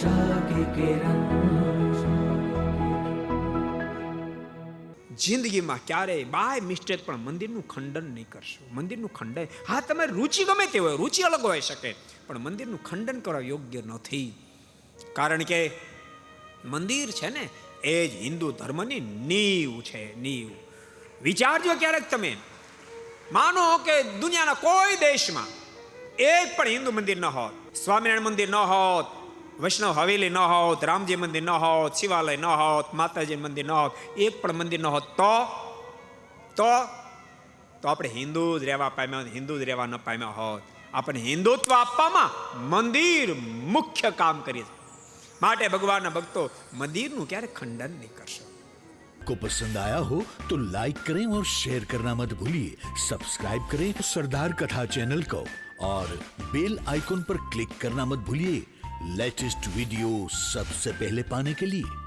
आशा की किरण। જિંદગીમાં ક્યારેય બાય મિસ્ટેક પણ મંદિરનું ખંડન નહીં કરશો. મંદિરનું ખંડન, હા તમારી રુચિ ગમે તે હોય, રુચિ અલગ હોઈ શકે, પણ મંદિરનું ખંડન કરવા યોગ્ય નથી. કારણ કે મંદિર છે ને એ જ હિન્દુ ધર્મની નીવ છે, નીવ. વિચારજો ક્યારેક તમે, માનો કે દુનિયાના કોઈ દેશમાં એક પણ હિન્દુ મંદિર ન હોત, સ્વામિનારાયણ મંદિર ન હોત, વૈષ્ણવ હવેલી ન હોત, રામજી મંદિર ન હોત, શિવાલય ન હોત, માતાજી મંદિર ન હોત, એક પણ મંદિર ન હોત, તો આપણે હિન્દુ જ રહેવા પામ્યા, હિન્દુ જ રહેવા ન પામ્યા હોત. આપણને હિન્દુત્વ આપવામાં મંદિર મુખ્ય કામ કરે છે. માટે ભગવાનના ભક્તો મંદિરનું ક્યારે ખંડન નહીં કરશો. को पसंद आया हो तो लाइक करें और शेयर करना मत भूलिए. सब्सक्राइब करें सरदार कथा चैनल को और बेल आइकॉन पर क्लिक करना मत भूलिए लेटेस्ट वीडियो सबसे पहले पाने के लिए.